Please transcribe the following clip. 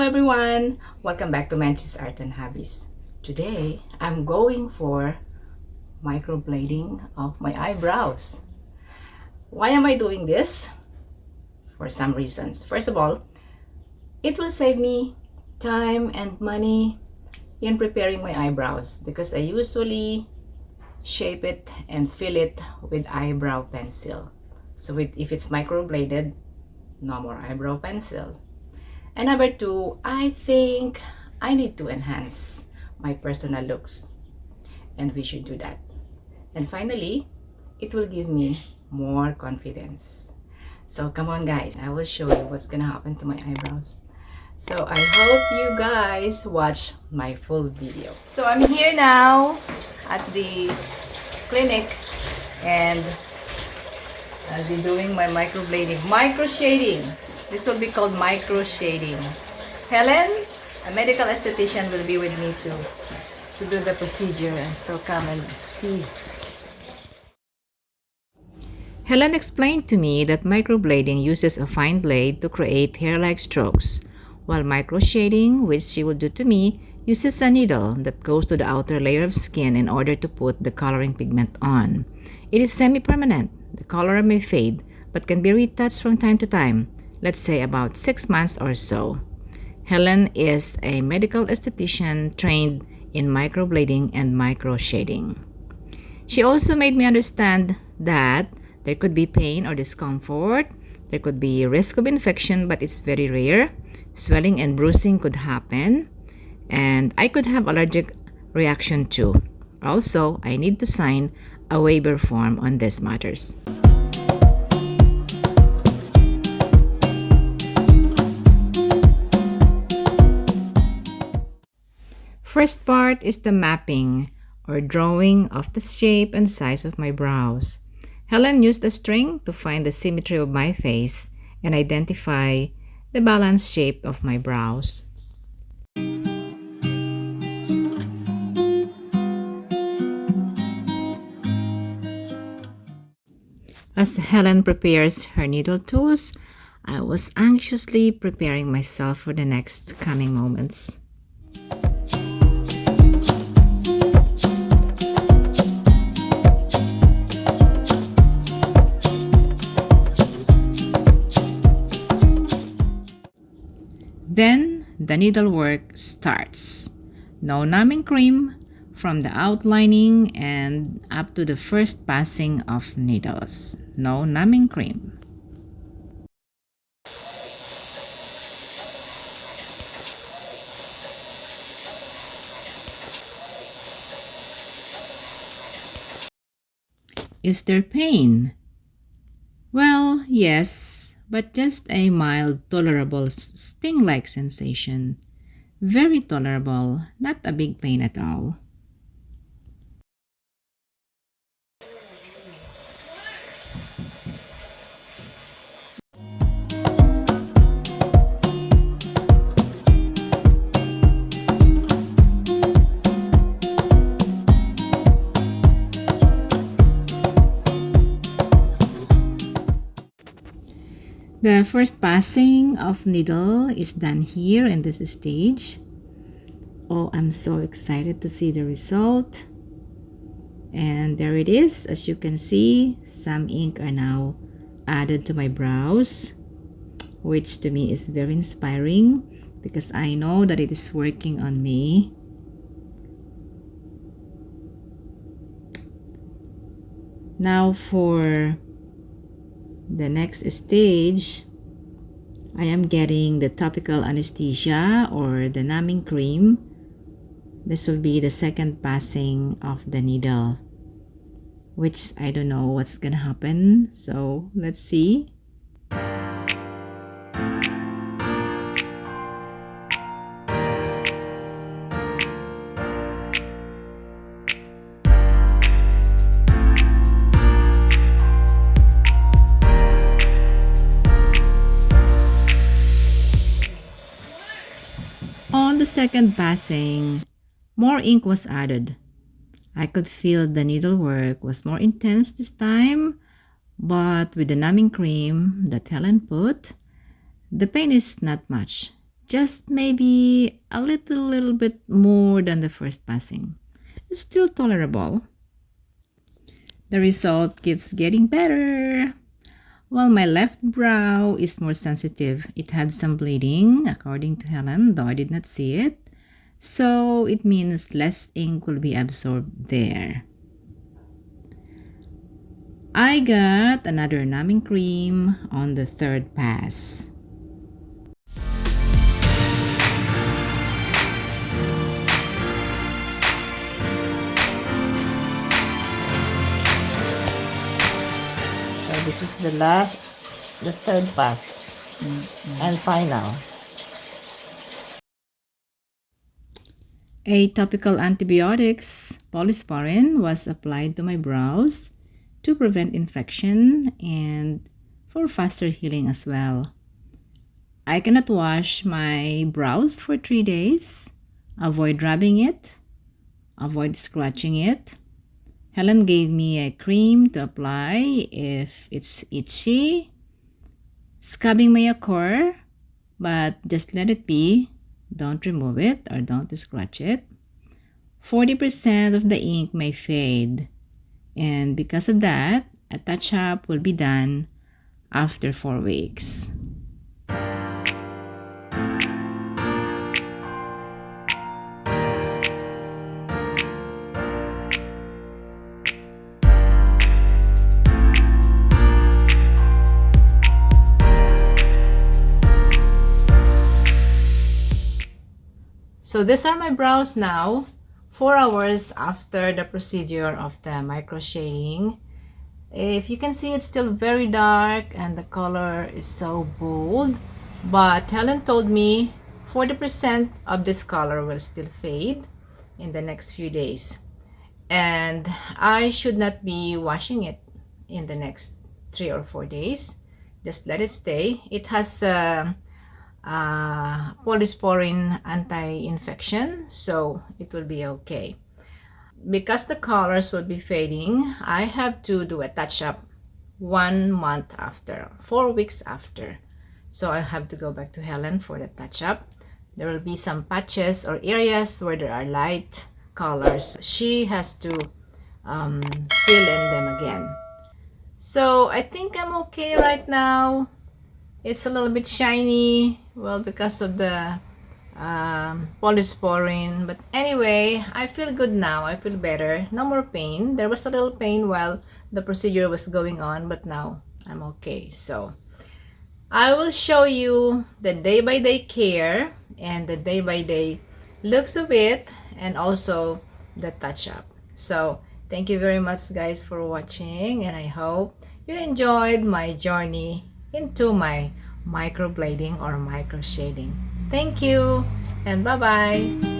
everyone! Welcome back to Manch's Art and Hobbies. Today, I'm going for microblading of my eyebrows. Why am I doing this? For some reasons. First of all, it will save me time and money in preparing my eyebrows because I usually shape it and fill it with eyebrow pencil. So if it's microbladed, no more eyebrow pencil. And number two, I think I need to enhance my personal looks, and we should do that. And finally, it will give me more confidence. So come on guys, I will show you what's gonna happen to my eyebrows. So I hope you guys watch my full video. So I'm here now at the clinic and I'll be doing my microblading, microshading. This will be called microshading. Helen, a medical esthetician, will be with me to do the procedure, and so come and see. Helen explained to me that microblading uses a fine blade to create hair-like strokes, while microshading, which she will do to me, uses a needle that goes to the outer layer of skin in order to put the coloring pigment on. It is semi-permanent. The color may fade, but can be retouched from time to time. Let's say about 6 months or so. Helen is a medical esthetician trained in microblading and microshading. She also made me understand that there could be pain or discomfort, there could be risk of infection, but it's very rare. Swelling and bruising could happen, and I could have allergic reaction too. Also, I need to sign a waiver form on these matters. First part is the mapping or drawing of the shape and size of my brows. Helen used a string to find the symmetry of my face and identify the balanced shape of my brows. As Helen prepares her needle tools, I was anxiously preparing myself for the next coming moments. Then the needlework starts. No numbing cream from the outlining and up to the first passing of needles. No numbing cream. Is there pain? Well, yes, but just a mild, tolerable sting-like sensation. Very tolerable, not a big pain at all. The first passing of needle is done here in this stage. Oh, I'm so excited to see the result. And there it is. As you can see, some ink are now added to my brows, which to me is very inspiring because I know that it is working on me. Now for the next stage, I am getting the topical anesthesia or the numbing cream. This will be the second passing of the needle, which I don't know what's gonna happen. So let's see. On the second passing, more ink was added. I could feel the needlework was more intense this time, but with the numbing cream that Helen put, the pain is not much, just maybe a little bit more than the first passing. It's still tolerable. The result keeps getting better. While my left brow is more sensitive, it had some bleeding, according to Helen, though I did not see it. So it means less ink will be absorbed there. I got another numbing cream on the third pass. So this is the third pass and final. A topical antibiotics, polysporin, was applied to my brows to prevent infection and for faster healing as well. I cannot wash my brows for 3 days. Avoid rubbing it. Avoid scratching it. Helen gave me a cream to apply if it's itchy. Scabbing may occur, but just let it be. Don't remove it or don't scratch it. 40% of the ink may fade, and because of that, a touch-up will be done after 4 weeks. So these are my brows now, 4 hours after the procedure of the microshading. If you can see, it's still very dark and the color is so bold, but Helen told me 40% of this color will still fade in the next few days, and I should not be washing it in the next 3 or 4 days. Just let it stay. It has polysporin anti-infection, so it will be okay. Because the colors will be fading, I have to do a touch-up 1 month after, 4 weeks after. So I have to go back to Helen for the touch-up. There will be some patches or areas where there are light colors. She has to fill in them again. So I think I'm okay right now. It's a little bit shiny, well, because of the polysporin, but anyway, I feel good now. I feel better. No more pain. There was a little pain while the procedure was going on, but now I'm okay. So I will show you the day-by-day care and the day-by-day looks of it, and also the touch-up. So thank you very much, guys, for watching, and I hope you enjoyed my journey into my microblading or microshading. Thank you, and bye-bye.